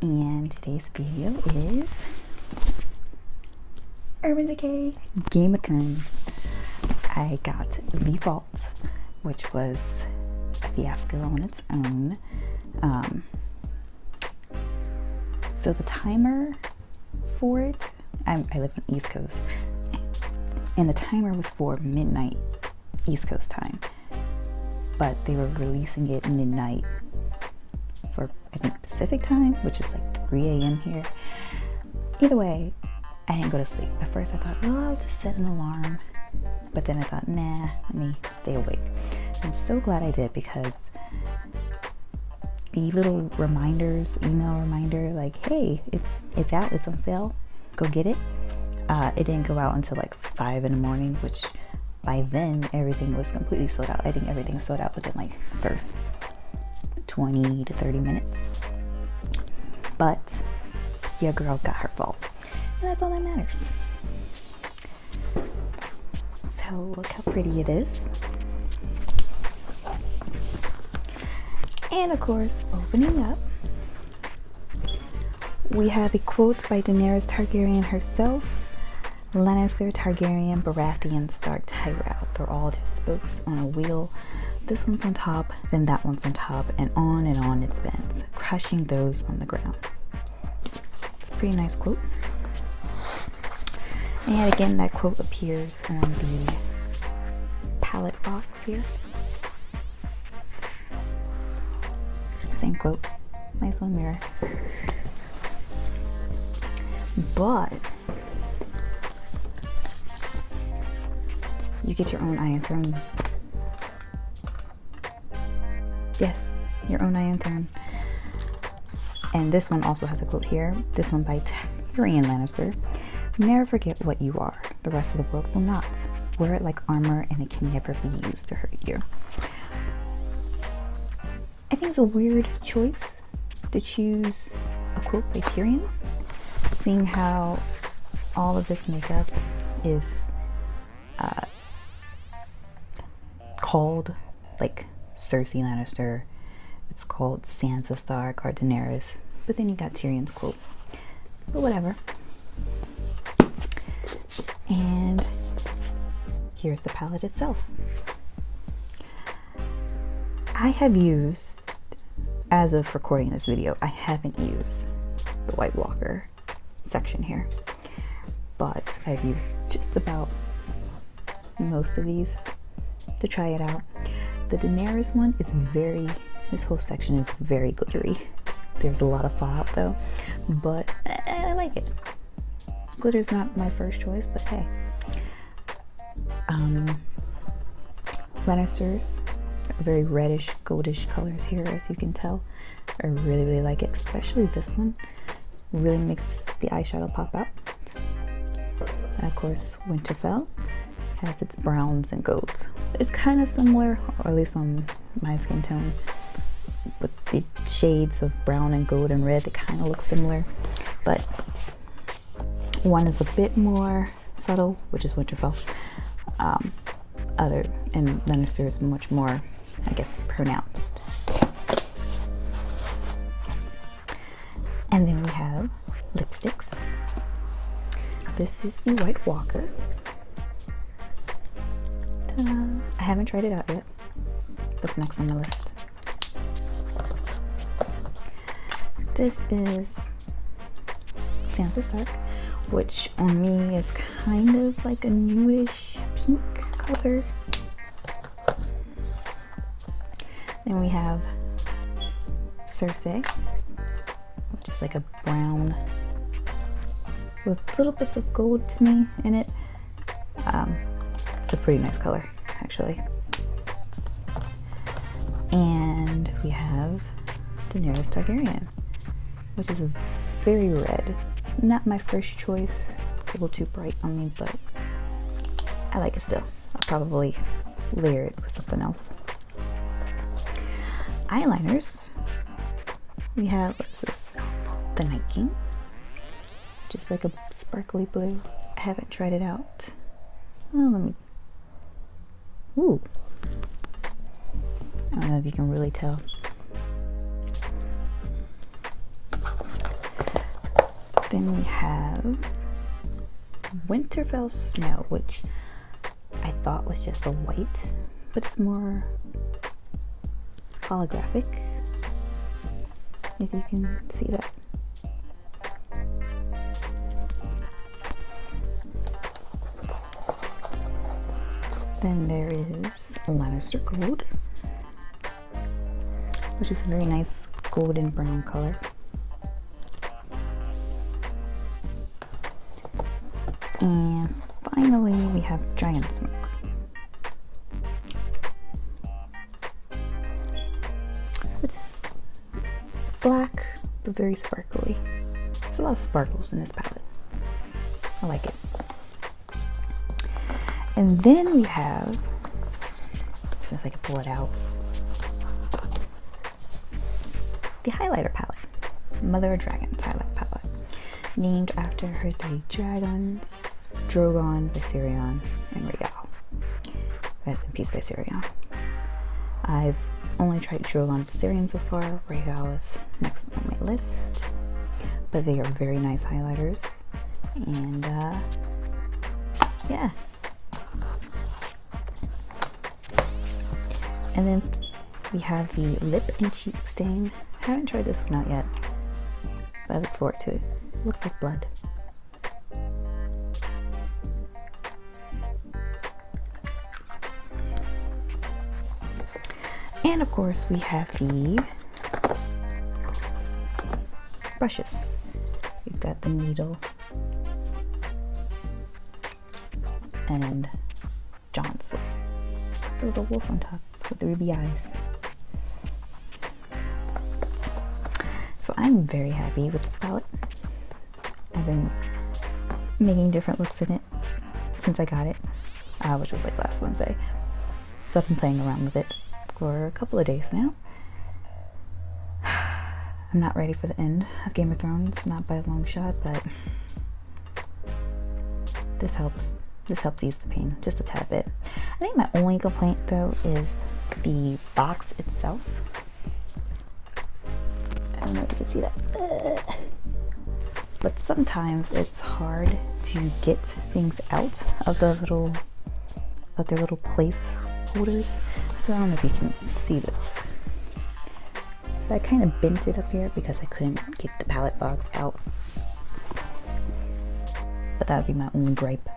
and today's video is Urban Decay Game of Thrones. I got the vault, which was a fiasco on its own. So the timer for it, I live on the East Coast, and the timer was for midnight East Coast time, but they were releasing it midnight for, I think, Pacific time, which is like 3 a.m. here. Either way, I didn't go to sleep. At first I thought, well, I'll just set an alarm, but then I thought, nah, let me stay awake. I'm so glad I did, because the little reminders, email reminder, like, hey, it's out, it's on sale, go get it. It didn't go out until like 5 in the morning, which by then everything was completely sold out. I think everything sold out within like the first 20 to 30 minutes. But your girl got her vault, and that's all that matters. So look how pretty it is. And of course, opening up, we have a quote by Daenerys Targaryen herself: Lannister, Targaryen, Baratheon, Stark, Tyrell. They're all just spokes on a wheel. This one's on top, then that one's on top, and on it spins, crushing those on the ground. It's a pretty nice quote. And again, that quote appears on the palette box here. Same quote. Nice little mirror. But you get your own Iron Throne. Yes, your own Iron Throne. And this one also has a quote here. This one by Tyrion Lannister: never forget what you are. The rest of the world will not. Wear it like armor, and it can never be used to hurt you. I think it's a weird choice to choose a quote by Tyrion, seeing how all of this makeup is called like Cersei Lannister, it's called Sansa Stark or Daenerys, but then you got Tyrion's quote. But whatever. And here's the palette itself. I have used, as of recording this video, I haven't used the White Walker section here, but I've used just about most of these to try it out. The Daenerys one is this whole section is very glittery. There's a lot of fallout though, but I like it. Glitter's not my first choice, but hey. Lannisters are very reddish, goldish colors here, as you can tell. I really like it, especially this one. Really makes the eyeshadow pop out. And of course, Winterfell has its browns and golds. It's kind of similar, or at least on my skin tone, with the shades of brown and gold and red. They kind of look similar, but one is a bit more subtle, which is Winterfell. And Lannister is much more, I guess, pronounced. And then we have lipsticks. This is the White Walker. Ta-da. I haven't tried it out yet. That's next on the list. This is Sansa Stark, which on me is kind of like a newish pink color. Then we have Cersei, which is like a brown with little bits of gold to me in it. It's a pretty nice color, actually. And we have Daenerys Targaryen, which is a very red. Not my first choice. It's a little too bright on me, but I like it still. I'll probably layer it with something else. Eyeliners. We have, what is this? The Night King. Just like a sparkly blue. I haven't tried it out. Oh, let me. Ooh. I don't know if you can really tell. Then we have Winterfell Snow, which I thought was just a white, but it's more holographic, if you can see that. Then there is Lannister Gold, which is a very nice golden brown color. And finally we have Giant Smoke. Which is black but very sparkly. There's a lot of sparkles in this palette. I like it. And then we have, since I can pull it out, the highlighter palette, Mother of Dragons highlight palette, named after her 3 dragons, Drogon, Viserion, and Rhaegal. Rest in peace, Viserion. I've only tried Drogon and Viserion so far. Rhaegal is next on my list, but they are very nice highlighters, and yeah. And then we have the lip and cheek stain. I haven't tried this one out yet, but I look forward to it. It looks like blood. And of course we have the brushes. We've got the needle and Johnson. The little wolf on top with the ruby eyes. So I'm very happy with this palette. I've been making different looks in it since I got it, which was like last Wednesday. So I've been playing around with it for a couple of days now. I'm not ready for the end of Game of Thrones, not by a long shot, but this helps ease the pain just a tad bit. I think my only complaint though is the box itself. I don't know if you can see that, but sometimes it's hard to get things out of the their little place holders. So I don't know if you can see this, but I kind of bent it up here because I couldn't get the palette box out. But that would be my only gripe.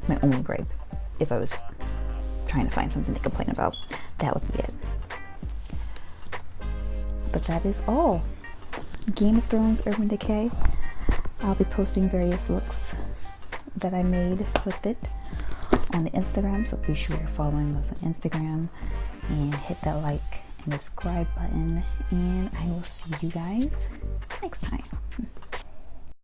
My only gripe, if I was trying to find something to complain about, that would be it. But that is all. Game of Thrones Urban Decay. I'll be posting various looks that I made with it on the Instagram, so be sure you're following us on Instagram and hit that like and subscribe button, and I will see you guys next time.